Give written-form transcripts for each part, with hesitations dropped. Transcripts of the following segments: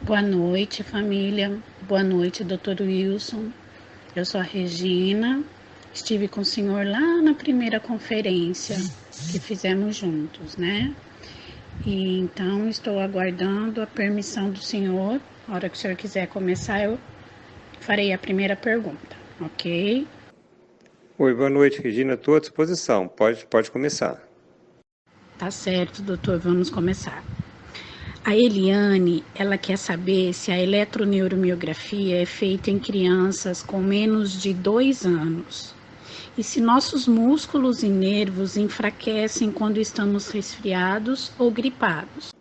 Boa noite, família. Boa noite, Dr. Wilson. Eu sou a Regina. Estive com o senhor lá na primeira conferência que fizemos juntos, né? E então estou aguardando a permissão do senhor. Na hora que o senhor quiser começar, eu farei a primeira pergunta, ok? Oi, boa noite, Regina. Estou à disposição. Pode começar. Tá certo, doutor. Vamos começar. A Eliane, ela quer saber se a eletroneuromiografia é feita em crianças com menos de 2 anos e se nossos músculos e nervos enfraquecem quando estamos resfriados ou gripados.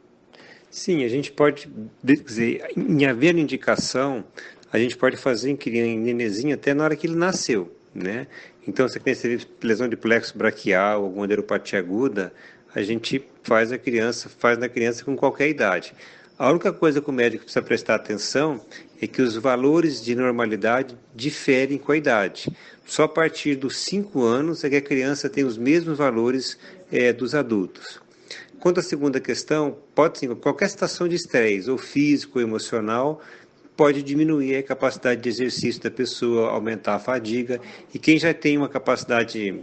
Sim, a gente pode dizer, em haver indicação, a gente pode fazer em nenenzinho até na hora que ele nasceu, né? Então, se a criança teve lesão de plexo braquial, alguma neuropatia aguda, a gente faz na criança com qualquer idade. A única coisa que o médico precisa prestar atenção é que os valores de normalidade diferem com a idade. Só a partir dos 5 anos é que a criança tem os mesmos valores dos adultos. Quanto à segunda questão, pode sim, qualquer situação de estresse, ou físico ou emocional, pode diminuir a capacidade de exercício da pessoa, aumentar a fadiga, e quem já tem uma capacidade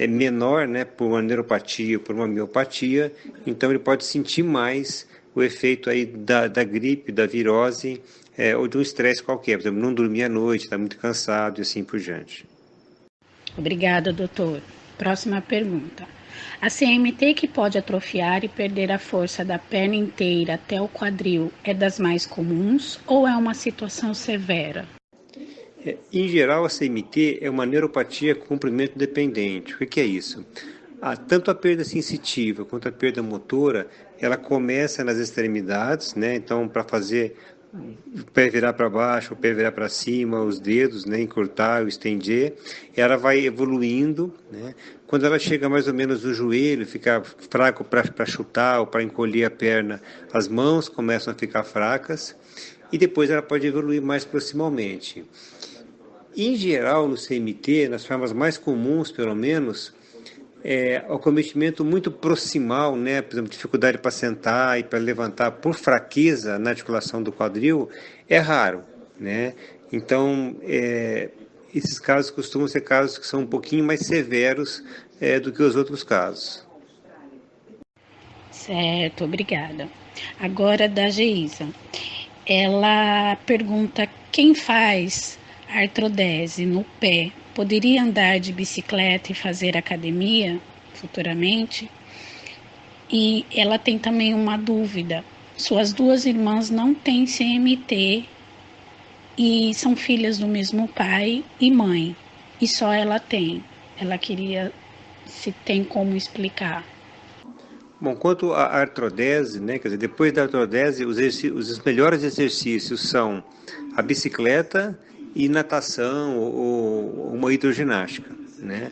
menor, né, por uma neuropatia, por uma miopatia, então ele pode sentir mais o efeito aí da gripe, da virose, ou de um estresse qualquer, por exemplo, não dormir à noite, está muito cansado e assim por diante. Obrigada, doutor. Próxima pergunta. A CMT que pode atrofiar e perder a força da perna inteira até o quadril é das mais comuns ou é uma situação severa? Em geral, a CMT é uma neuropatia com comprimento dependente. O que é isso? Tanto a perda sensitiva quanto a perda motora, ela começa nas extremidades, né? Então, para fazer o pé virar para baixo, o pé virar para cima, os dedos, né? Encurtar, estender, ela vai evoluindo, né? Quando ela chega mais ou menos no joelho, fica fraco para chutar ou para encolher a perna, as mãos começam a ficar fracas e depois ela pode evoluir mais proximalmente. Em geral, no CMT, nas formas mais comuns, pelo menos, o cometimento muito proximal, né? Por exemplo, dificuldade para sentar e para levantar por fraqueza na articulação do quadril, é raro, né? Então, esses casos costumam ser casos que são um pouquinho mais severos do que os outros casos. Certo, obrigada. Agora da Geisa. Ela pergunta quem faz artrodese no pé poderia andar de bicicleta e fazer academia futuramente? E ela tem também uma dúvida. Suas duas irmãs não têm CMT e são filhas do mesmo pai e mãe, e só ela tem. Ela queria se tem como explicar. Bom, quanto à artrodese, né, quer dizer, depois da artrodese, os melhores exercícios são a bicicleta e natação ou uma hidroginástica, né?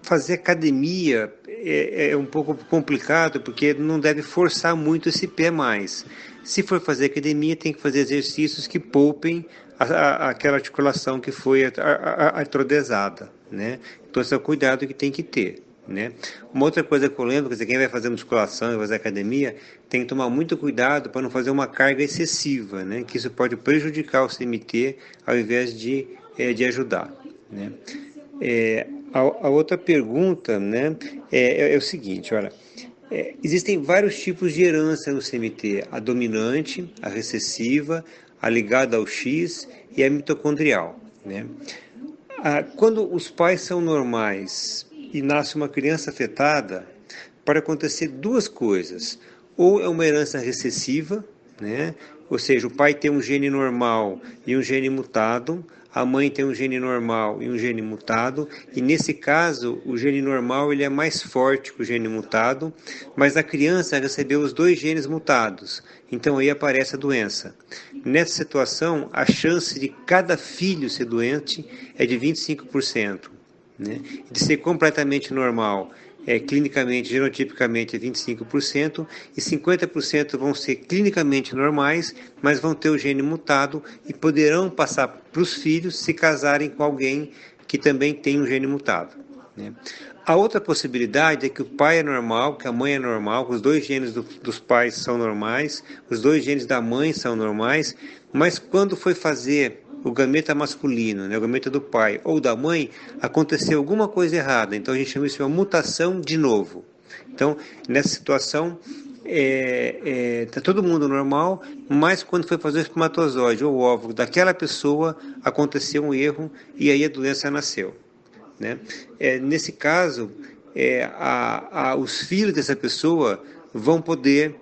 Fazer academia é um pouco complicado porque não deve forçar muito esse pé mais. Se for fazer academia, tem que fazer exercícios que poupem aquela articulação que foi artrodesada, né? Então, esse é o cuidado que tem que ter, né? Uma outra coisa que eu lembro, quer dizer, quem vai fazer musculação e fazer academia, tem que tomar muito cuidado para não fazer uma carga excessiva, né? Que isso pode prejudicar o CMT ao invés de ajudar, né? A outra pergunta, né, é o seguinte, olha, existem vários tipos de herança no CMT, a dominante, a recessiva, a ligada ao X e a mitocondrial, né? Quando os pais são normais e nasce uma criança afetada, pode acontecer duas coisas, ou é uma herança recessiva, né? Ou seja, o pai tem um gene normal e um gene mutado, a mãe tem um gene normal e um gene mutado, e nesse caso, o gene normal ele é mais forte que o gene mutado, mas a criança recebeu os dois genes mutados, então aí aparece a doença. Nessa situação, a chance de cada filho ser doente é de 25%, né? De ser completamente normal clinicamente, genotipicamente é 25%, e 50% vão ser clinicamente normais, mas vão ter o gene mutado e poderão passar para os filhos se casarem com alguém que também tem um gene mutado, né? A outra possibilidade é que o pai é normal, que a mãe é normal, que os dois genes dos pais são normais, os dois genes da mãe são normais, mas quando foi fazer o gameta masculino, né, o gameta do pai ou da mãe, aconteceu alguma coisa errada. Então a gente chama isso de uma mutação de novo. Então, nessa situação, tá todo mundo normal, mas quando foi fazer o espermatozoide ou o óvulo daquela pessoa, aconteceu um erro e aí a doença nasceu. Né? Nesse caso, os filhos dessa pessoa vão poder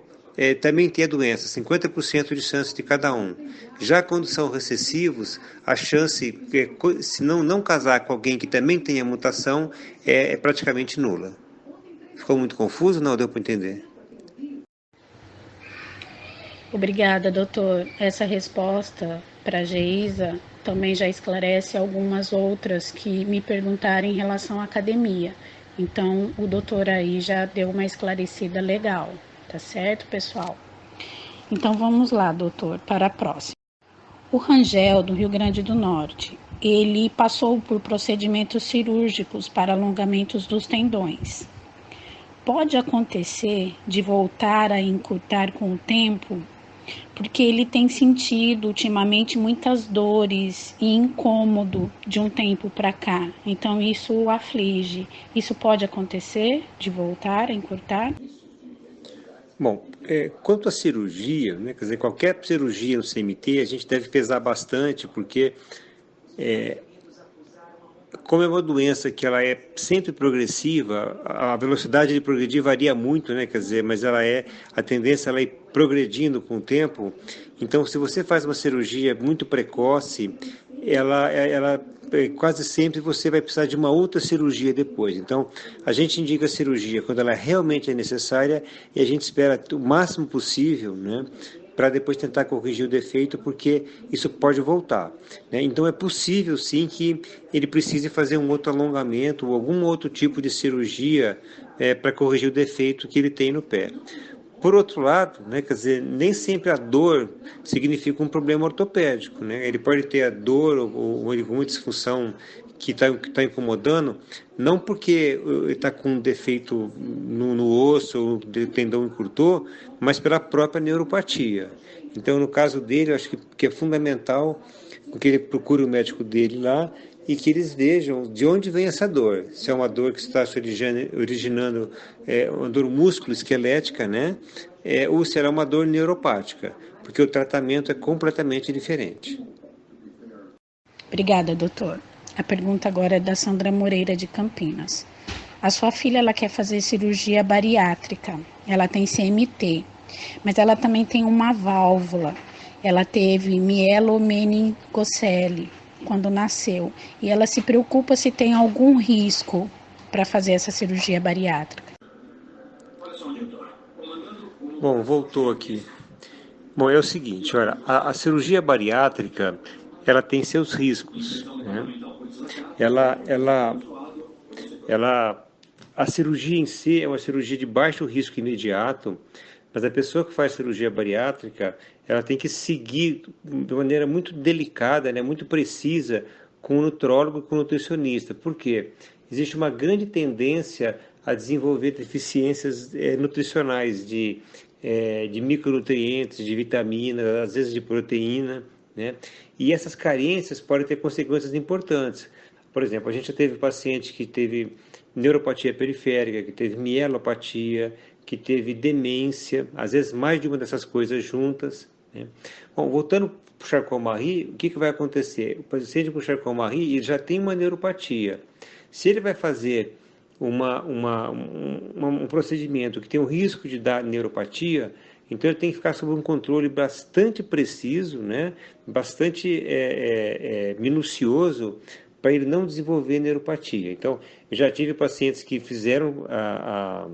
também ter a doença, 50% de chance de cada um. Já quando são recessivos, a chance, se não casar com alguém que também tenha mutação, é praticamente nula. Ficou muito confuso? Não, deu para entender. Obrigada, doutor. Essa resposta para a Geisa também já esclarece algumas outras que me perguntaram em relação à academia. Então, o doutor aí já deu uma esclarecida legal, tá certo, pessoal? Então, vamos lá, doutor, para a próxima. O Rangel, do Rio Grande do Norte, ele passou por procedimentos cirúrgicos para alongamentos dos tendões. Pode acontecer de voltar a encurtar com o tempo, porque ele tem sentido ultimamente muitas dores e incômodo de um tempo para cá. Então isso o aflige. Isso pode acontecer de voltar a encurtar? Bom, quanto à cirurgia, né, quer dizer, qualquer cirurgia no CMT, a gente deve pesar bastante, porque como é uma doença que ela é sempre progressiva, a velocidade de progredir varia muito, né? Quer dizer, mas a tendência ela é ir progredindo com o tempo. Então, se você faz uma cirurgia muito precoce, quase sempre você vai precisar de uma outra cirurgia depois. Então, a gente indica a cirurgia quando ela realmente é necessária e a gente espera o máximo possível, né? Para depois tentar corrigir o defeito, porque isso pode voltar. Né? Então é possível sim que ele precise fazer um outro alongamento ou algum outro tipo de cirurgia para corrigir o defeito que ele tem no pé. Por outro lado, né, quer dizer, nem sempre a dor significa um problema ortopédico. Né? Ele pode ter a dor ou alguma disfunção que está incomodando, não porque ele está com um defeito no osso ou o tendão encurtou, mas pela própria neuropatia. Então, no caso dele, eu acho que é fundamental que ele procure o médico dele lá e que eles vejam de onde vem essa dor. Se é uma dor que está se originando uma dor músculo-esquelética, né? Ou será uma dor neuropática, porque o tratamento é completamente diferente. Obrigada, doutor. A pergunta agora é da Sandra Moreira, de Campinas. A sua filha ela quer fazer cirurgia bariátrica. Ela tem CMT, mas ela também tem uma válvula. Ela teve mielomeningocele quando nasceu. E ela se preocupa se tem algum risco para fazer essa cirurgia bariátrica. Bom, voltou aqui. Bom, é o seguinte, olha, a cirurgia bariátrica, ela tem seus riscos, né? A cirurgia em si é uma cirurgia de baixo risco imediato, mas a pessoa que faz cirurgia bariátrica, ela tem que seguir de maneira muito delicada, né, muito precisa, com o nutrólogo e com o nutricionista. Por quê? Existe uma grande tendência a desenvolver deficiências nutricionais de micronutrientes, de vitaminas, às vezes de proteína, né? E essas carências podem ter consequências importantes. Por exemplo, a gente já teve paciente que teve neuropatia periférica, que teve mielopatia, que teve demência, às vezes mais de uma dessas coisas juntas. Né? Bom, voltando para o Charcot-Marie, o que vai acontecer? O paciente com Charcot-Marie ele já tem uma neuropatia. Se ele vai fazer um procedimento que tem o risco de dar neuropatia, então ele tem que ficar sob um controle bastante preciso, né? Bastante minucioso, para ele não desenvolver neuropatia. Então, eu já tive pacientes que fizeram a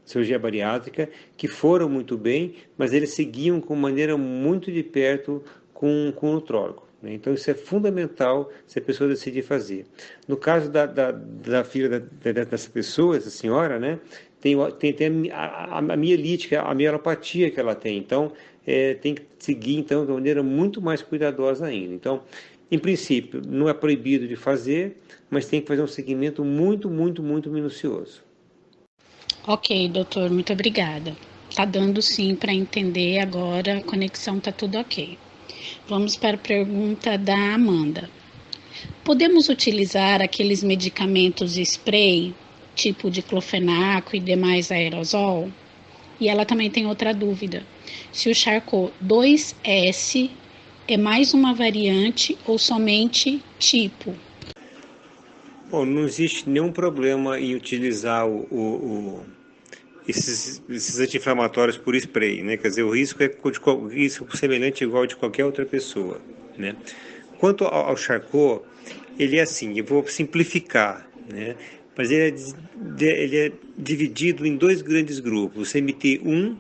cirurgia bariátrica, que foram muito bem, mas eles seguiam com maneira muito de perto com o nutrólogo. Né? Então, isso é fundamental se a pessoa decidir fazer. No caso da filha dessa pessoa, essa senhora, né? Tem a mielite, a mielopatia que ela tem. Então, tem que seguir então, de maneira muito mais cuidadosa ainda. Então, Em princípio, não é proibido de fazer, mas tem que fazer um seguimento muito, muito, muito minucioso. Ok, doutor, muito obrigada. Tá dando sim para entender agora, a conexão tá tudo ok. Vamos para a pergunta da Amanda. Podemos utilizar aqueles medicamentos spray, tipo diclofenaco e demais aerosol? E ela também tem outra dúvida. Se o Charcot 2S é mais uma variante ou somente tipo? Bom, não existe nenhum problema em utilizar esses anti-inflamatórios por spray, né? Quer dizer, o risco é risco semelhante igual de qualquer outra pessoa, né? Quanto ao Charcot, ele é assim, eu vou simplificar, né? Mas ele é dividido em dois grandes grupos, o CMT1,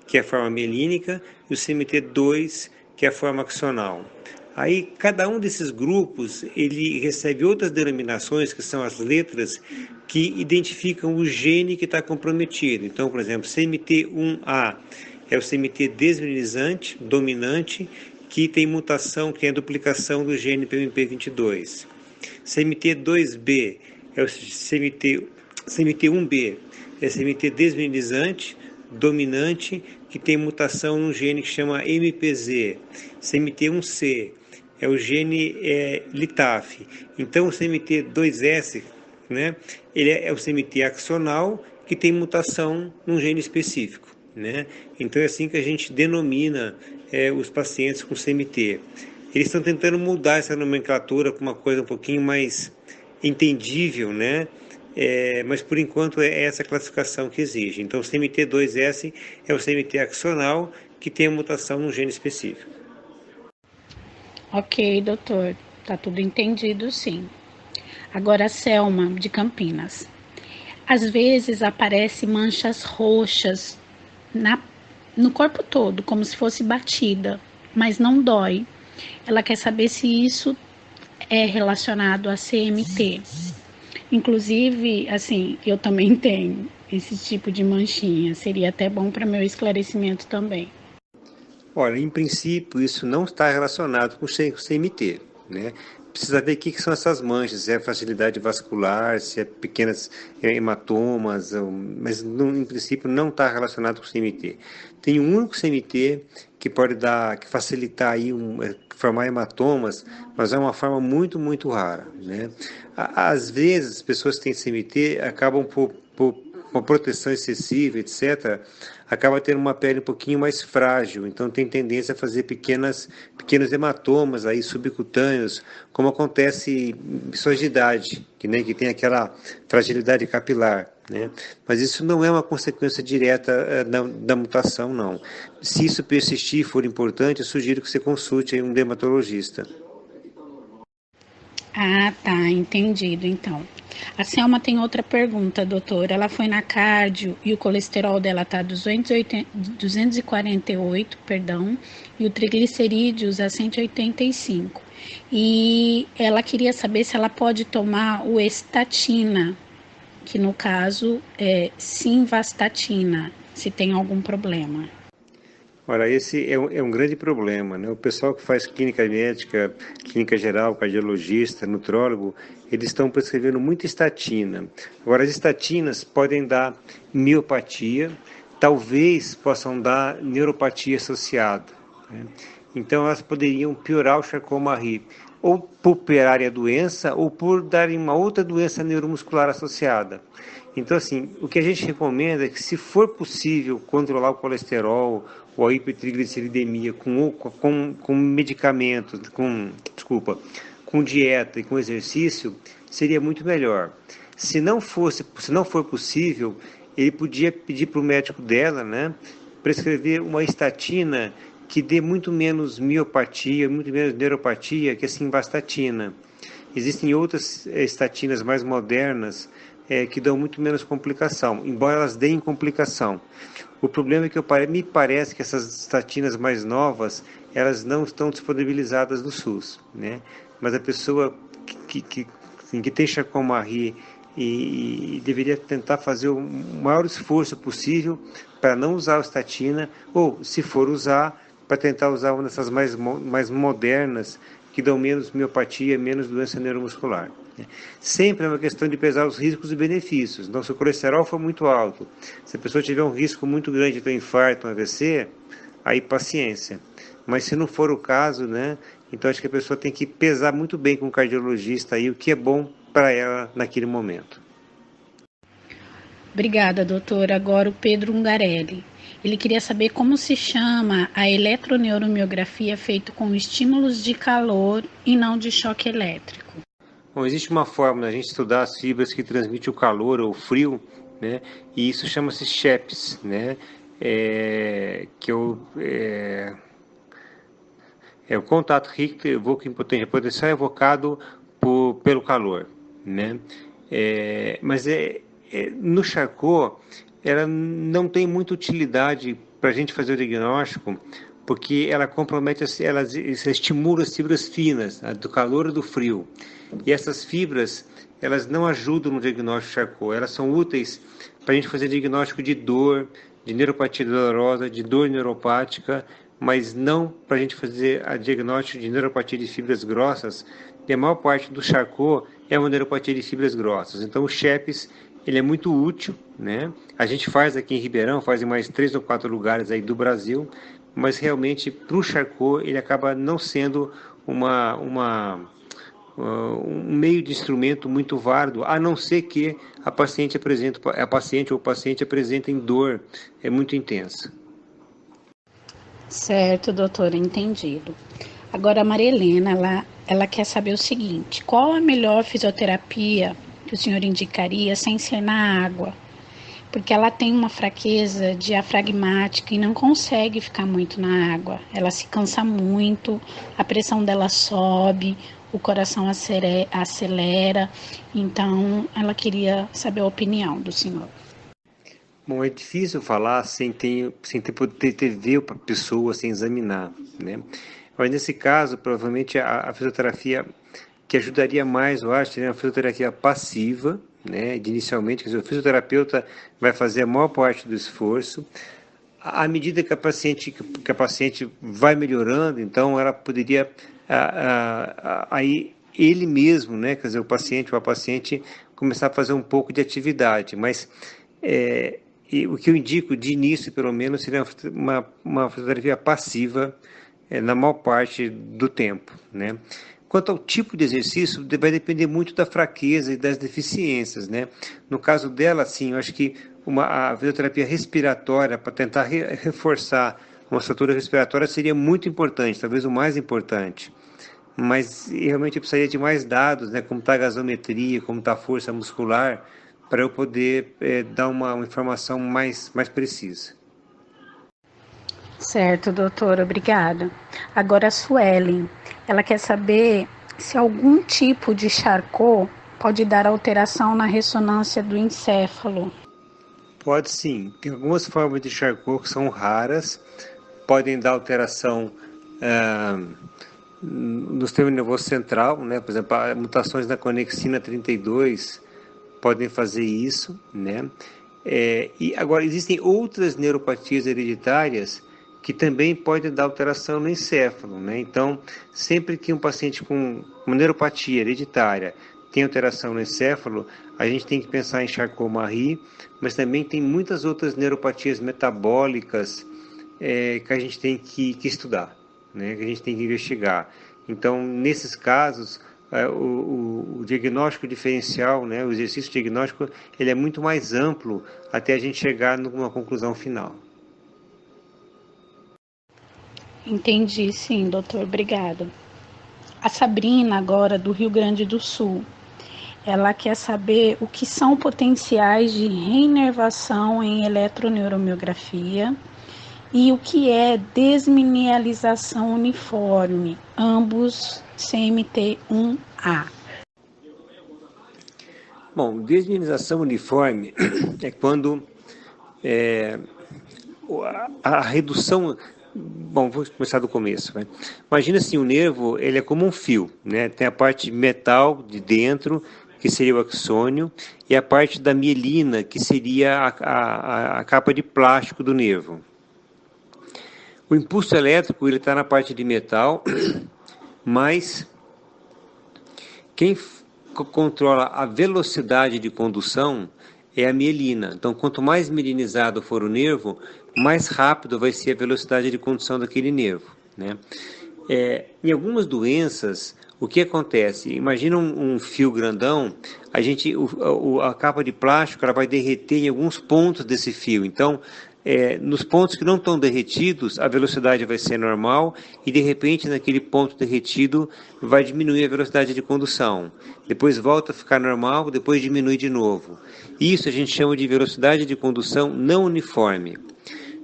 que é a forma mielínica, e o CMT2, que é a forma axonal. Aí, cada um desses grupos, ele recebe outras denominações, que são as letras, que identificam o gene que está comprometido. Então, por exemplo, CMT1A é o CMT desmielinizante, dominante, que tem mutação, que é a duplicação do gene PMP22. CMT2B é o CMT1B, é CMT desmielinizante, dominante, que tem mutação no gene que chama MPZ. CMT1C é o gene LITAF. Então, o CMT2S, né, ele é o CMT axonal, que tem mutação num gene específico, né? Então, é assim que a gente denomina os pacientes com CMT. Eles estão tentando mudar essa nomenclatura para uma coisa um pouquinho mais entendível, né? Mas por enquanto é essa classificação que exige. Então, o CMT2S é o CMT axonal que tem a mutação num gene específico. Ok, doutor, tá tudo entendido sim. Agora, a Selma, de Campinas. Às vezes aparecem manchas roxas no corpo todo, como se fosse batida, mas não dói. Ela quer saber se isso é relacionado a CMT. Inclusive, assim, eu também tenho esse tipo de manchinha. Seria até bom para meu esclarecimento também. Olha, em princípio, isso não está relacionado com o CMT, né? Precisa ver o que são essas manchas, se é fragilidade vascular, se é pequenas hematomas, mas em princípio não está relacionado com o CMT. Tem um único CMT que pode que facilitar aí formar hematomas, mas é uma forma muito, muito rara, né? Às vezes, as pessoas que têm CMT acabam por uma proteção excessiva, etc., acaba tendo uma pele um pouquinho mais frágil, então tem tendência a fazer pequenos hematomas aí subcutâneos, como acontece em pessoas de idade, que tem aquela fragilidade capilar, né? Mas isso não é uma consequência direta da mutação, não. Se isso persistir e for importante, eu sugiro que você consulte aí um dermatologista. Ah, tá, entendido então. A Selma tem outra pergunta, doutora. Ela foi na cardio e o colesterol dela tá 248, perdão, e o triglicerídeos a 185. E ela queria saber se ela pode tomar o estatina, que no caso é simvastatina, se tem algum problema. Olha, esse é um grande problema, né? O pessoal que faz clínica médica, clínica geral, cardiologista, nutrólogo, eles estão prescrevendo muita estatina. Agora, as estatinas podem dar miopatia, talvez possam dar neuropatia associada, né? Então, elas poderiam piorar o Charcot-Marie, ou por operarem a doença, ou por darem uma outra doença neuromuscular associada. Então, assim, o que a gente recomenda é que, se for possível, controlar o colesterol ou a hipertrigliceridemia com medicamentos, com dieta e com exercício, seria muito melhor. Se não for possível, ele podia pedir para o médico dela, né, prescrever uma estatina que dê muito menos miopatia, muito menos neuropatia que a simvastatina. Existem outras estatinas mais modernas que dão muito menos complicação, embora elas deem complicação. O problema é que me parece que essas estatinas mais novas, elas não estão disponibilizadas no SUS, né? Mas a pessoa que tem Charcot-Marie e deveria tentar fazer o maior esforço possível para não usar a estatina, ou, se for usar, para tentar usar uma dessas mais modernas, que dão menos miopatia, menos doença neuromuscular. Sempre é uma questão de pesar os riscos e benefícios. Então, se o colesterol for muito alto, se a pessoa tiver um risco muito grande de ter um infarto, um AVC, aí paciência. Mas se não for o caso, né, então acho que a pessoa tem que pesar muito bem com o cardiologista aí o que é bom para ela naquele momento. Obrigada, doutor. Agora o Pedro Ungarelli. Ele queria saber como se chama a eletroneuromiografia feita com estímulos de calor e não de choque elétrico. Bom, existe uma forma da gente estudar as fibras que transmitem o calor ou o frio, né? E isso chama-se SHAPS, né? É o contato Richter evoca impotência potencial evocado pelo calor, né? No Charcot, ela não tem muita utilidade para a gente fazer o diagnóstico, porque ela compromete, ela estimula as fibras finas, do calor e do frio. E essas fibras, elas não ajudam no diagnóstico Charcot, elas são úteis para a gente fazer diagnóstico de dor, de neuropatia dolorosa, de dor neuropática, mas não para a gente fazer a diagnóstico de neuropatia de fibras grossas. E a maior parte do Charcot é uma neuropatia de fibras grossas. Então o SHAPS, ele é muito útil, né? A gente faz aqui em Ribeirão, faz em mais 3 ou 4 lugares aí do Brasil, mas realmente para o Charcot ele acaba não sendo um meio de instrumento muito válido, a não ser que a paciente ou o paciente apresentem dor muito intensa. Certo, doutora, entendido. Agora a Maria Helena, ela quer saber o seguinte: qual a melhor fisioterapia que o senhor indicaria sem ser na água? Porque ela tem uma fraqueza diafragmática e não consegue ficar muito na água. Ela se cansa muito, a pressão dela sobe, o coração acelera. Então, ela queria saber a opinião do senhor. Bom, é difícil falar sem poder ver a pessoa, sem examinar, né? Mas nesse caso, provavelmente a fisioterapia que ajudaria mais, eu acho, seria uma fisioterapia passiva, né? Inicialmente, quer dizer, o fisioterapeuta vai fazer a maior parte do esforço. À medida que a paciente vai melhorando, então ela poderia aí ele mesmo, né? Quer dizer, o paciente ou a paciente começar a fazer um pouco de atividade, mas e o que eu indico de início, pelo menos, seria uma fisioterapia passiva na maior parte do tempo, né? Quanto ao tipo de exercício, vai depender muito da fraqueza e das deficiências, né? No caso dela, sim, eu acho que a fisioterapia respiratória, para tentar reforçar uma estrutura respiratória, seria muito importante, talvez o mais importante. Mas realmente eu precisaria de mais dados, né? Como está a gasometria, como está a força muscular, para eu poder dar uma informação mais precisa. Certo, doutora, obrigada. Agora a Suelen, ela quer saber se algum tipo de Charcot pode dar alteração na ressonância do encéfalo. Pode sim. Tem algumas formas de Charcot que são raras, podem dar alteração no sistema nervoso central, né? Por exemplo, mutações na conexina 32 podem fazer isso, né? E agora existem outras neuropatias hereditárias que também podem dar alteração no encéfalo, né? Então, sempre que um paciente com uma neuropatia hereditária tem alteração no encéfalo, a gente tem que pensar em Charcot-Marie, mas também tem muitas outras neuropatias metabólicas que a gente tem que estudar, né? Que a gente tem que investigar. Então, nesses casos, o diagnóstico diferencial, né? O exercício diagnóstico, ele é muito mais amplo até a gente chegar numa conclusão final. Entendi, sim, doutor, obrigada. A Sabrina, agora do Rio Grande do Sul, ela quer saber o que são potenciais de reinervação em eletroneuromiografia e o que é desmineralização uniforme, ambos CMT1A. Bom, desmineralização uniforme é quando a redução. Bom, vou começar do começo. Né? Imagina assim, o nervo ele é como um fio, né? Tem a parte de metal de dentro, que seria o axônio, e a parte da mielina, que seria a capa de plástico do nervo. O impulso elétrico ele está na parte de metal, Mas quem controla a velocidade de condução é a mielina. Então, quanto mais mielinizado for o nervo, mais rápido vai ser a velocidade de condução daquele nervo, né? Em algumas doenças, o que acontece? Imagina um fio grandão, a capa de plástico ela vai derreter em alguns pontos desse fio. Então, nos pontos que não estão derretidos, a velocidade vai ser normal e, de repente, naquele ponto derretido, vai diminuir a velocidade de condução. Depois volta a ficar normal, depois diminui de novo. Isso a gente chama de velocidade de condução não uniforme.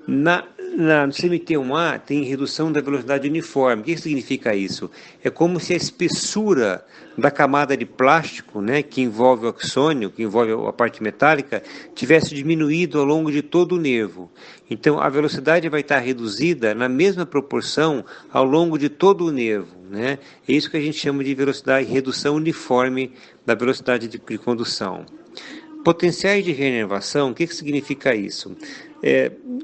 No CMT1A tem redução da velocidade uniforme. O que significa isso? É como se a espessura da camada de plástico, né, que envolve o axônio, que envolve a parte metálica, tivesse diminuído ao longo de todo o nervo. Então, a velocidade vai estar reduzida na mesma proporção ao longo de todo o nervo, né? É isso que a gente chama de velocidade, redução uniforme da velocidade de condução. Potenciais de reinervação, o que significa isso?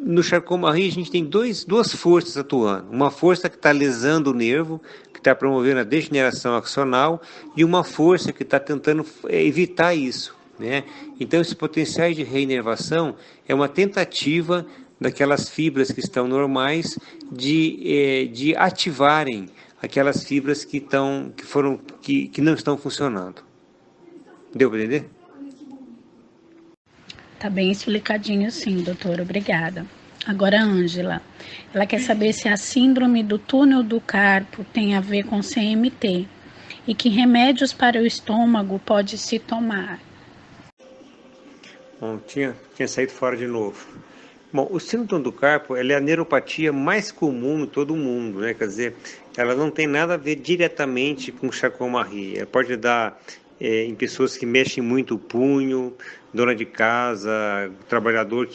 No Charcot-Marie a gente tem duas forças atuando. Uma força que está lesando o nervo, que está promovendo a degeneração axonal, e uma força que está tentando evitar isso, né? Então, esses potenciais de reinervação é uma tentativa daquelas fibras que estão normais de ativarem aquelas fibras que não estão funcionando. Deu para entender? Tá bem explicadinho sim, doutor, obrigada. Agora, a Ângela, ela quer saber se a síndrome do túnel do carpo tem a ver com CMT e que remédios para o estômago pode se tomar. Bom, tinha saído fora de novo. Bom, o síndrome do carpo ela é a neuropatia mais comum em todo o mundo, né? Quer dizer, ela não tem nada a ver diretamente com Charcot-Marie. Ela pode dar em pessoas que mexem muito o punho, dona de casa, trabalhador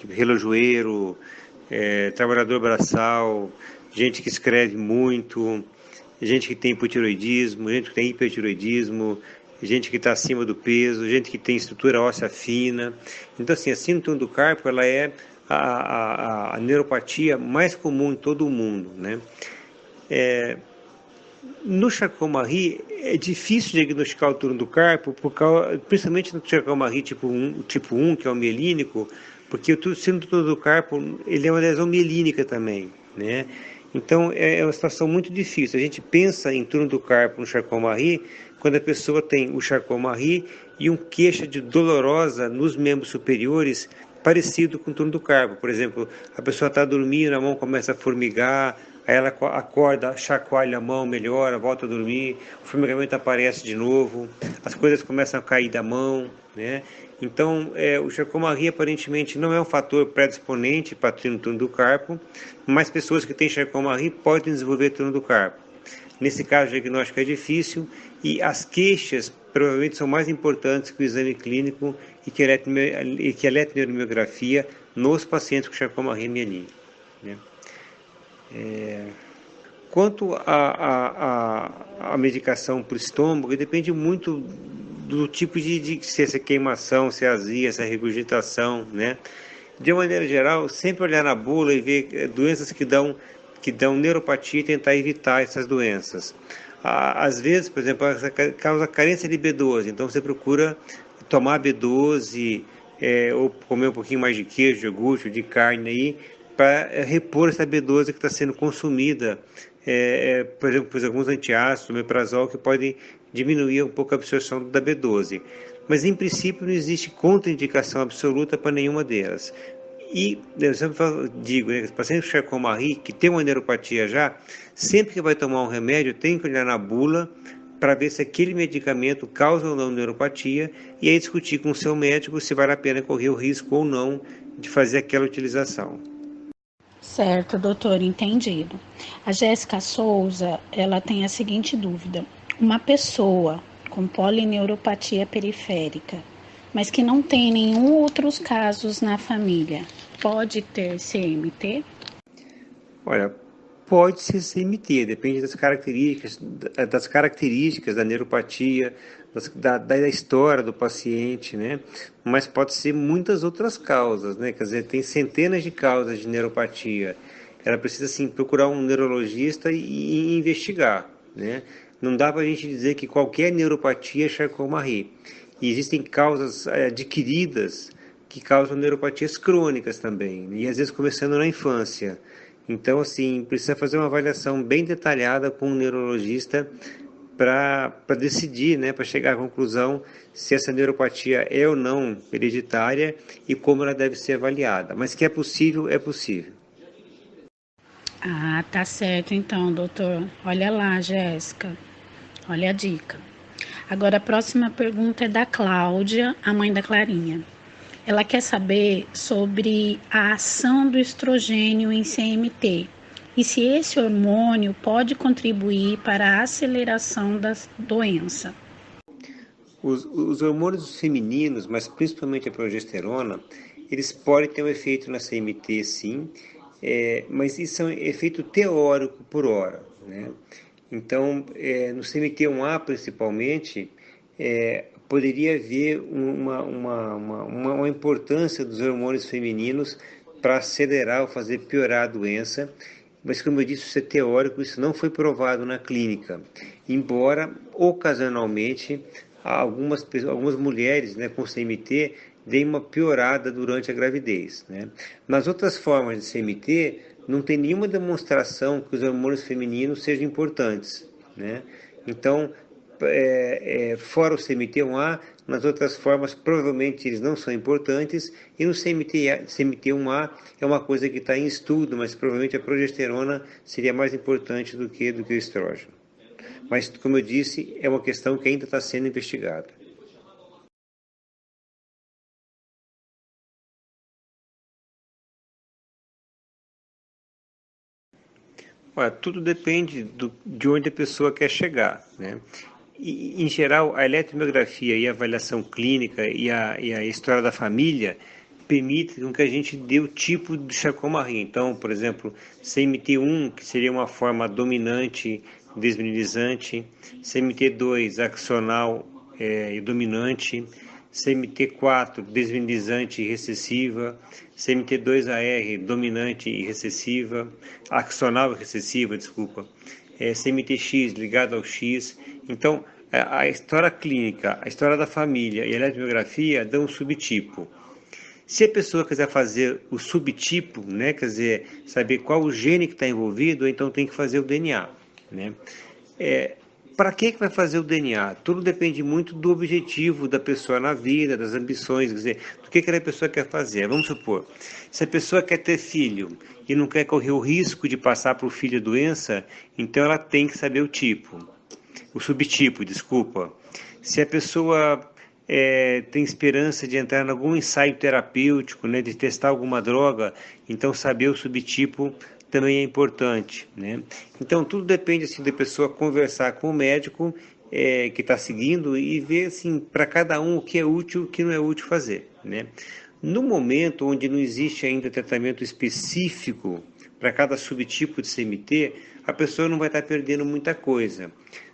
relojoeiro, trabalhador braçal, gente que escreve muito, gente que tem hipotiroidismo, gente que tem hipertiroidismo, gente que está acima do peso, gente que tem estrutura óssea fina. Então, assim, a síndrome do carpo ela é a neuropatia mais comum em todo o mundo, né? No Charcot-Marie é difícil diagnosticar o túnel do carpo, principalmente no Charcot-Marie tipo 1, que é o mielínico, porque o síndrome do túnel do carpo ele é uma lesão mielínica também, né? Então é uma situação muito difícil. A gente pensa em túnel do carpo no Charcot-Marie quando a pessoa tem o Charcot-Marie e queixa de dolorosa nos membros superiores parecido com o túnel do carpo. Por exemplo, a pessoa está dormindo, a mão começa a formigar, aí ela acorda, chacoalha a mão, melhora, volta a dormir, o formigamento aparece de novo, as coisas começam a cair da mão, né? Então, o Charcot-Marie aparentemente não é um fator predisponente para túnel do carpo, mas pessoas que têm Charcot-Marie podem desenvolver túnel do carpo. Nesse caso, o diagnóstico é difícil e as queixas provavelmente são mais importantes que o exame clínico e que a eletromiografia nos pacientes com Charcot-Marie mielínico, né? Quanto à medicação para o estômago, depende muito do tipo se é queimação, se é azia, se é regurgitação, né? De uma maneira geral, sempre olhar na bula e ver doenças que dão neuropatia e tentar evitar essas doenças. Às vezes, por exemplo, causa carência de B12, então você procura tomar B12 ou comer um pouquinho mais de queijo, de iogurte, de carne aí, para repor essa B12 que está sendo consumida, por exemplo, por alguns antiácidos, omeprazol, que podem diminuir um pouco a absorção da B12. Mas, em princípio, não existe contraindicação absoluta para nenhuma delas. E eu sempre digo, né, que os pacientes com Charcot-Marie, que tem uma neuropatia já, sempre que vai tomar um remédio, tem que olhar na bula para ver se aquele medicamento causa ou não neuropatia e aí discutir com o seu médico se vale a pena correr o risco ou não de fazer aquela utilização. Certo, doutor, entendido. A Jéssica Souza, ela tem a seguinte dúvida. Uma pessoa com polineuropatia periférica, mas que não tem nenhum outros casos na família, pode ter CMT? Olha, pode ser CMT, depende das características da neuropatia, da história do paciente, né? Mas pode ser muitas outras causas, né? Quer dizer, tem centenas de causas de neuropatia. Ela precisa, sim, procurar um neurologista e investigar, né? Não dá para a gente dizer que qualquer neuropatia é Charcot-Marie. E existem causas adquiridas que causam neuropatias crônicas também, e às vezes começando na infância. Então, assim, precisa fazer uma avaliação bem detalhada com um neurologista para decidir, né, para chegar à conclusão se essa neuropatia é ou não hereditária e como ela deve ser avaliada. Mas que é possível, é possível. Ah, tá certo então, doutor. Olha lá, Jéssica. Olha a dica. Agora a próxima pergunta é da Cláudia, a mãe da Clarinha. Ela quer saber sobre a ação do estrogênio em CMT e se esse hormônio pode contribuir para a aceleração da doença. Os hormônios femininos, mas principalmente a progesterona, eles podem ter um efeito na CMT, sim, mas isso é um efeito teórico por hora, né? Então, no CMT1A principalmente, poderia haver uma importância dos hormônios femininos para acelerar ou fazer piorar a doença, mas como eu disse, isso é teórico, isso não foi provado na clínica, embora ocasionalmente algumas mulheres, né, com CMT deem uma piorada durante a gravidez, né? Nas outras formas de CMT, não tem nenhuma demonstração que os hormônios femininos sejam importantes, né? Então, fora o CMT1A, nas outras formas, provavelmente eles não são importantes, e no CMT1A é uma coisa que está em estudo, mas provavelmente a progesterona seria mais importante do que o estrógeno. Mas, como eu disse, é uma questão que ainda está sendo investigada. Olha, tudo depende de onde a pessoa quer chegar, né? E, em geral, a eletromiografia e a avaliação clínica e a história da família permite que a gente dê o tipo de Charcot-Marie. Então, por exemplo, CMT1, que seria uma forma dominante desmineralizante, CMT2, axonal e dominante, CMT4, desmineralizante e recessiva, CMT2AR, dominante e recessiva, axonal e recessiva, desculpa, CMTX ligado ao X. Então, a história clínica, a história da família e a eletromiografia dão um subtipo. Se a pessoa quiser fazer o subtipo, né, quer dizer, saber qual o gene que está envolvido, então tem que fazer o DNA, né? Para que vai fazer o DNA? Tudo depende muito do objetivo da pessoa na vida, das ambições, quer dizer, do que aquela pessoa quer fazer. Vamos supor, se a pessoa quer ter filho e não quer correr o risco de passar para o filho a doença, então ela tem que saber o subtipo, desculpa. Se a pessoa tem esperança de entrar em algum ensaio terapêutico, né, de testar alguma droga, então saber o subtipo também é importante, né? Então tudo depende assim da pessoa conversar com o médico que está seguindo e ver assim para cada um o que é útil e o que não é útil fazer, né? No momento onde não existe ainda tratamento específico para cada subtipo de CMT, a pessoa não vai estar perdendo muita coisa.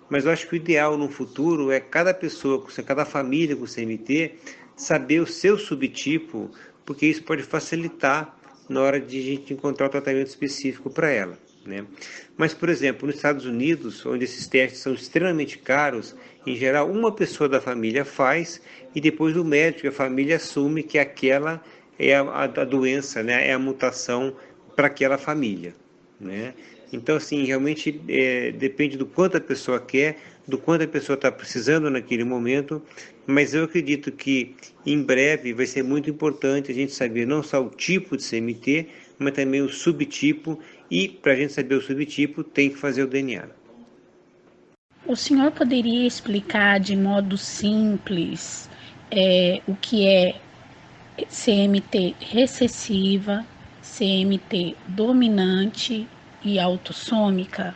Mas eu acho que o ideal no futuro é cada pessoa, cada família com CMT, saber o seu subtipo, porque isso pode facilitar na hora de a gente encontrar o tratamento específico para ela, né? Mas, por exemplo, nos Estados Unidos, onde esses testes são extremamente caros, em geral uma pessoa da família faz e depois o médico e a família assume que aquela é a doença, né? É a mutação para aquela família, né? Então, assim, realmente depende do quanto a pessoa quer, do quanto a pessoa está precisando naquele momento, mas eu acredito que em breve vai ser muito importante a gente saber não só o tipo de CMT, mas também o subtipo, e para a gente saber o subtipo tem que fazer o DNA. O senhor poderia explicar de modo simples o que é CMT recessiva, CMT dominante e autossômica?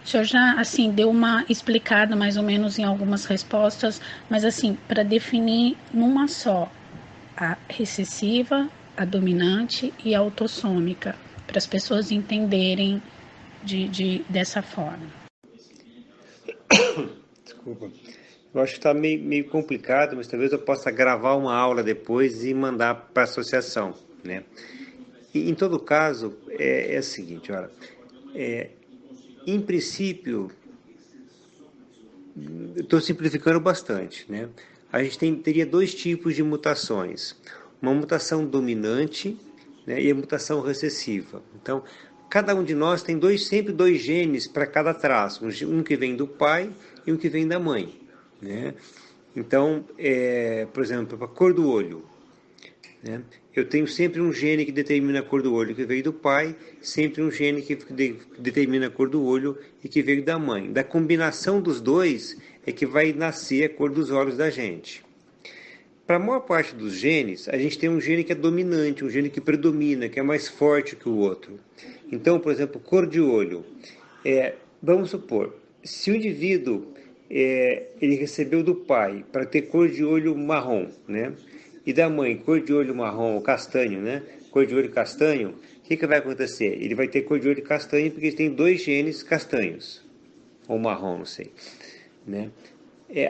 O senhor já assim deu uma explicada mais ou menos em algumas respostas, mas assim, para definir numa só, a recessiva, a dominante e a autossômica, para as pessoas entenderem dessa forma. Desculpa. Eu acho que está meio complicado, mas talvez eu possa gravar uma aula depois e mandar para a associação, né? E, em todo caso, é o seguinte, olha, em princípio, estou simplificando bastante, né? A gente teria dois tipos de mutações. Uma mutação dominante, né, e a mutação recessiva. Então, cada um de nós tem sempre dois genes para cada traço. Um que vem do pai e um que vem da mãe, né? Então, por exemplo, a cor do olho, né? Eu tenho sempre um gene que determina a cor do olho que veio do pai, sempre um gene que determina a cor do olho e que veio da mãe. Da combinação dos dois é que vai nascer a cor dos olhos da gente. Para a maior parte dos genes, a gente tem um gene que é dominante, um gene que predomina, que é mais forte que o outro. Então, por exemplo, cor de olho. Vamos supor, se o indivíduo ele recebeu do pai para ter cor de olho marrom, né? E da mãe cor de olho marrom ou castanho, né? Cor de olho castanho, o que vai acontecer? Ele vai ter cor de olho castanho porque ele tem dois genes castanhos, ou marrom, não sei, né?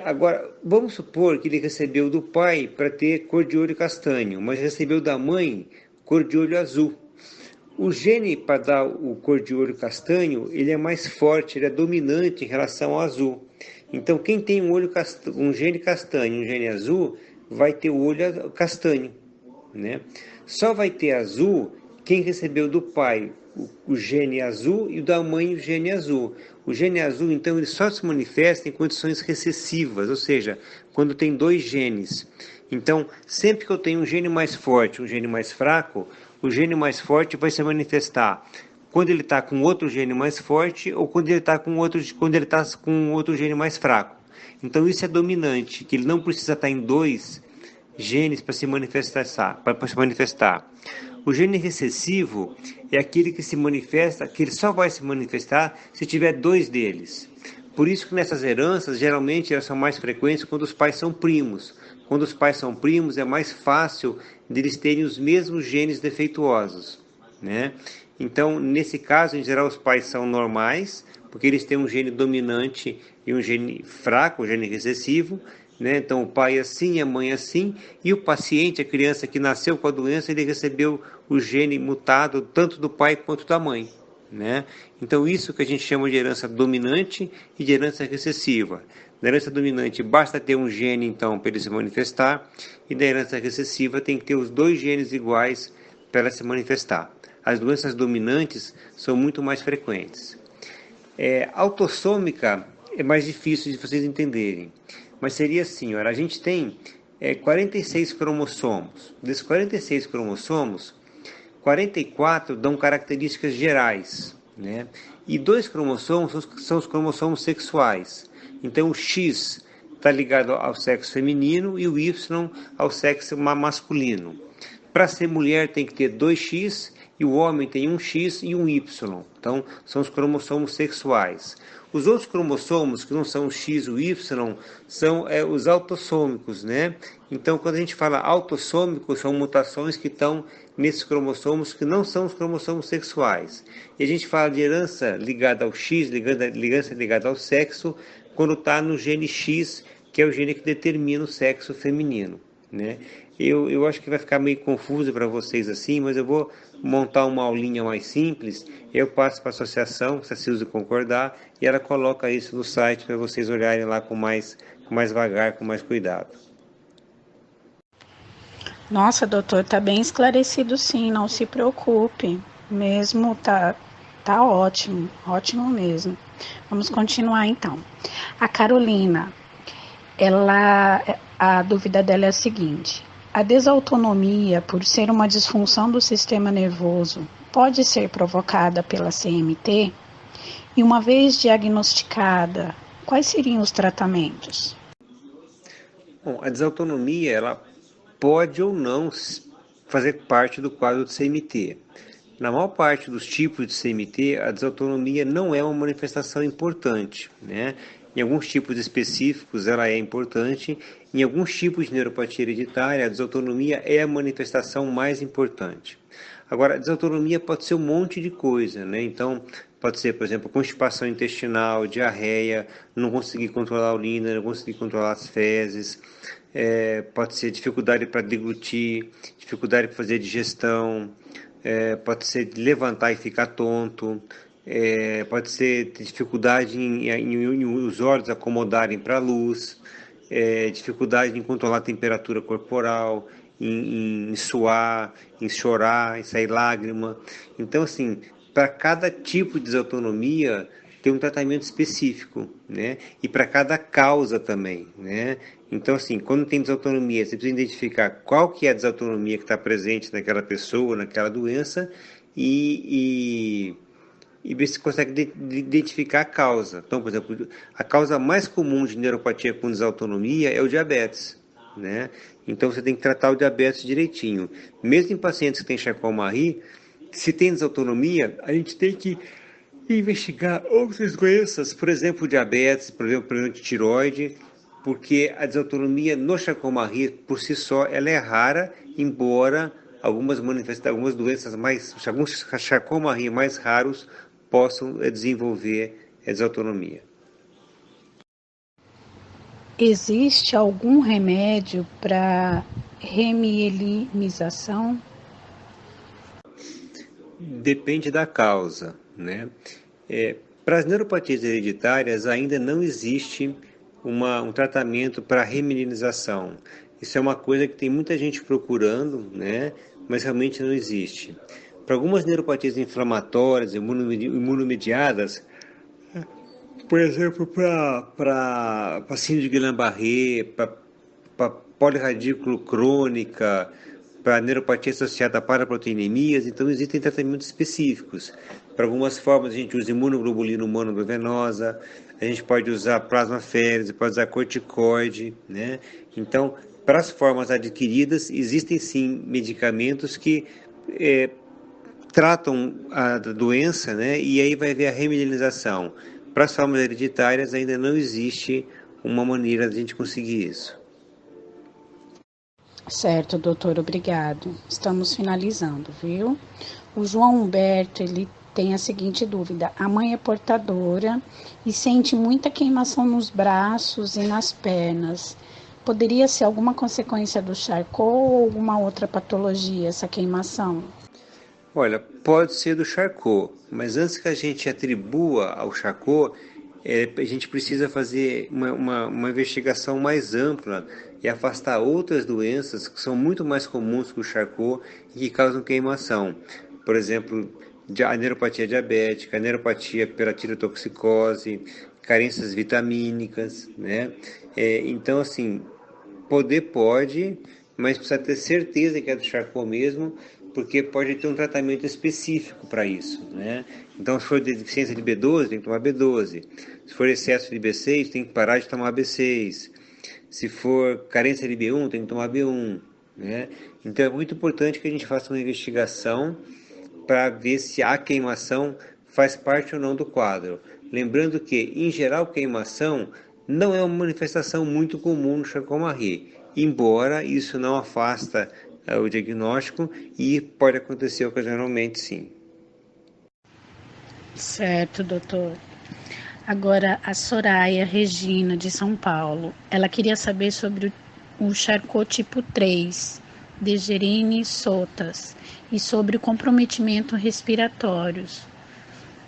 Agora, vamos supor que ele recebeu do pai para ter cor de olho castanho, mas recebeu da mãe cor de olho azul. O gene para dar o cor de olho castanho, ele é mais forte, ele é dominante em relação ao azul. Então, quem tem um gene castanho e um gene azul, vai ter o olho castanho, né? Só vai ter azul quem recebeu do pai o gene azul e da mãe o gene azul. O gene azul, então, ele só se manifesta em condições recessivas, ou seja, quando tem dois genes. Então, sempre que eu tenho um gene mais forte, um gene mais fraco, o gene mais forte vai se manifestar quando ele está com outro gene mais forte ou quando ele está com outro gene mais fraco. Então, isso é dominante, que ele não precisa estar em dois genes para se manifestar. O gene recessivo é aquele que se manifesta, que ele só vai se manifestar se tiver dois deles. Por isso que nessas heranças, geralmente elas são mais frequentes quando os pais são primos. Quando os pais são primos, é mais fácil deles terem os mesmos genes defeituosos, né? Então, nesse caso, em geral, os pais são normais, porque eles têm um gene dominante e um gene fraco, um gene recessivo, né? Então, o pai assim, a mãe assim, e o paciente, a criança que nasceu com a doença, ele recebeu o gene mutado tanto do pai quanto da mãe, né? Então, isso que a gente chama de herança dominante e de herança recessiva. Da herança dominante, basta ter um gene, então, para ele se manifestar, e da herança recessiva tem que ter os dois genes iguais para ela se manifestar. As doenças dominantes são muito mais frequentes. Autossômica é mais difícil de vocês entenderem, mas seria assim, olha, a gente tem 46 cromossomos. Desses 46 cromossomos, 44 dão características gerais, né? E dois cromossomos são os cromossomos sexuais. Então, o X está ligado ao sexo feminino e o Y ao sexo masculino. Para ser mulher tem que ter 2X e o homem tem um X e um Y. Então, são os cromossomos sexuais. Os outros cromossomos, que não são o X e o Y, são os autossômicos, né? Então, quando a gente fala autossômicos, são mutações que estão nesses cromossomos que não são os cromossomos sexuais. E a gente fala de herança ligada ao X, herança ligada ao sexo, quando está no gene X, que é o gene que determina o sexo feminino, né? Eu acho que vai ficar meio confuso para vocês assim, mas eu vou montar uma aulinha mais simples, eu passo para a associação, se a Silvia concordar, e ela coloca isso no site para vocês olharem lá com mais vagar, com mais cuidado. Nossa, doutor, tá bem esclarecido sim, não se preocupe. Mesmo tá ótimo, ótimo mesmo. Vamos continuar então. A Carolina, a dúvida dela é a seguinte: a desautonomia, por ser uma disfunção do sistema nervoso, pode ser provocada pela CMT? E uma vez diagnosticada, quais seriam os tratamentos? Bom, a desautonomia, ela pode ou não fazer parte do quadro de CMT. Na maior parte dos tipos de CMT, a desautonomia não é uma manifestação importante, né? Em alguns tipos específicos ela é importante, em alguns tipos de neuropatia hereditária a desautonomia é a manifestação mais importante. Agora, a desautonomia pode ser um monte de coisa, né? Então, pode ser, por exemplo, constipação intestinal, diarreia, não conseguir controlar a urina, não conseguir controlar as fezes, pode ser dificuldade para deglutir, dificuldade para fazer digestão, pode ser levantar e ficar tonto, pode ser dificuldade em os olhos acomodarem para a luz, dificuldade em controlar a temperatura corporal, em suar, em chorar, em sair lágrima. Então, assim, para cada tipo de desautonomia tem um tratamento específico, né? E para cada causa também, né? Então, assim, quando tem desautonomia, você precisa identificar qual que é a desautonomia que está presente naquela pessoa, naquela doença, e ver se consegue identificar a causa. Então, por exemplo, a causa mais comum de neuropatia com desautonomia é o diabetes, né? Então, você tem que tratar o diabetes direitinho. Mesmo em pacientes que têm Charcot-Marie, se tem desautonomia, a gente tem que investigar outras doenças, por exemplo, o diabetes, por exemplo, problema de tireoide, porque a desautonomia no Charcot-Marie, por si só, ela é rara, embora algumas doenças alguns Charcot-Marie mais raros possam desenvolver desautonomia. Existe algum remédio para remielinização? Depende da causa, né? Para as neuropatias hereditárias ainda não existe um tratamento para remilinização. Isso é uma coisa que tem muita gente procurando, né? Mas realmente não existe. Para algumas neuropatias inflamatórias, imunomediadas, por exemplo, para síndrome de Guillain-Barré, para polirradículo crônica, para neuropatia associada a paraproteinemias, então existem tratamentos específicos. Para algumas formas a gente usa imunoglobulina humana endovenosa, a gente pode usar plasmaférese, pode usar corticoide, né? Então, para as formas adquiridas, existem sim medicamentos que tratam a doença, né? E aí vai haver a remedialização. Para as formas hereditárias ainda não existe uma maneira de a gente conseguir isso. Certo, doutor, obrigado. Estamos finalizando, viu? O João Humberto, ele tem a seguinte dúvida: a mãe é portadora e sente muita queimação nos braços e nas pernas. Poderia ser alguma consequência do Charcot ou alguma outra patologia essa queimação? Olha, pode ser do Charcot, mas antes que a gente atribua ao Charcot, a gente precisa fazer uma investigação mais ampla e afastar outras doenças que são muito mais comuns que o Charcot e que causam queimação. Por exemplo, a neuropatia diabética, a neuropatia pela tirotoxicose, carências vitamínicas, né? Então, assim, poder pode, mas precisa ter certeza que é do Charcot mesmo, porque pode ter um tratamento específico para isso, né? Então, se for deficiência de B12, tem que tomar B12. Se for excesso de B6, tem que parar de tomar B6. Se for carência de B1, tem que tomar B1, né? Então, é muito importante que a gente faça uma investigação para ver se a queimação faz parte ou não do quadro. Lembrando que, em geral, queimação não é uma manifestação muito comum no Charcot-Marie, embora isso não afasta o diagnóstico e pode acontecer ocasionalmente, sim. Certo, doutor. Agora, a Soraya Regina, de São Paulo, ela queria saber sobre o Charcot tipo 3, Degerine Sotas, e sobre o comprometimento respiratórios.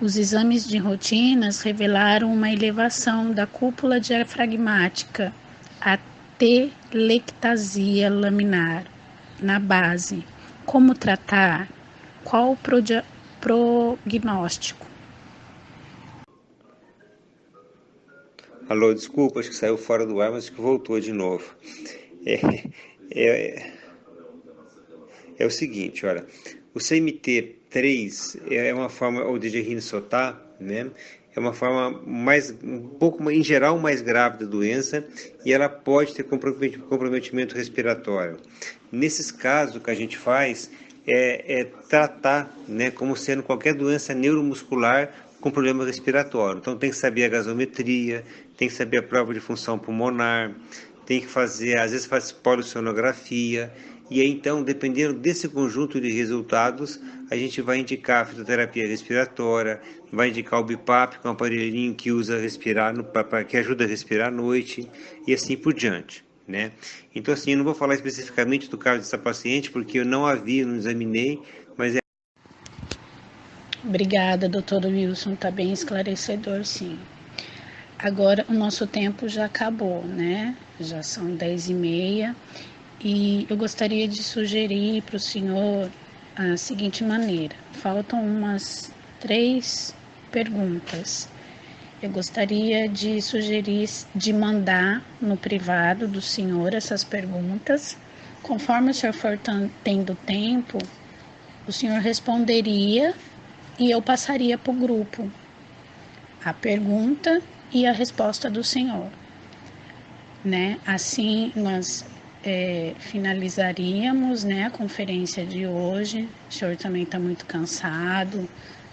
Os exames de rotinas revelaram uma elevação da cúpula diafragmática, a telectasia laminar, na base. Como tratar? Qual o prognóstico? Alô, desculpa, acho que saiu fora do ar, mas acho que voltou de novo. É, é, é o seguinte, olha, o CMT3 é uma forma, ou de Guerin-Sotá, né? É uma forma um pouco, em geral, mais grave da doença e ela pode ter comprometimento respiratório. Nesses casos, o que a gente faz é tratar, né, como sendo qualquer doença neuromuscular com problema respiratório. Então tem que saber a gasometria, tem que saber a prova de função pulmonar, tem que fazer, às vezes faz polissonografia, e aí então, dependendo desse conjunto de resultados, a gente vai indicar a fitoterapia respiratória, vai indicar o BiPAP, que é um aparelhinho que usa respirar, que ajuda a respirar à noite, e assim por diante, né? Então assim, eu não vou falar especificamente do caso dessa paciente, porque eu não a vi, não examinei, mas Obrigada, doutor Wilson, está bem esclarecedor, sim. Agora, o nosso tempo já acabou, né? Já são 10h30 e eu gostaria de sugerir para o senhor a seguinte maneira. Faltam umas 3 perguntas. Eu gostaria de sugerir de mandar no privado do senhor essas perguntas. Conforme o senhor for tendo tempo, o senhor responderia e eu passaria para o grupo a pergunta e a resposta do senhor, né? Assim nós finalizaríamos, né, a conferência de hoje. O senhor também está muito cansado,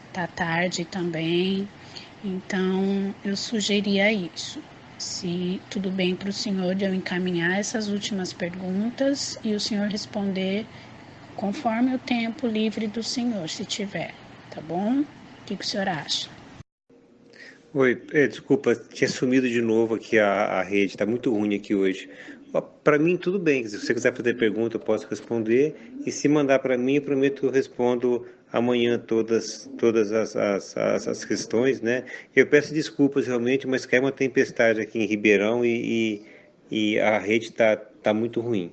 está tarde também, então eu sugeria isso. Se tudo bem para o senhor de eu encaminhar essas últimas perguntas e o senhor responder conforme o tempo livre do senhor, se tiver, tá bom? O que o senhor acha? Oi, desculpa, tinha sumido de novo aqui a rede, está muito ruim aqui hoje. Para mim, tudo bem, se você quiser fazer pergunta, eu posso responder, e se mandar para mim, eu prometo que eu respondo amanhã todas as questões, né? Eu peço desculpas realmente, mas caiu uma tempestade aqui em Ribeirão e a rede tá muito ruim.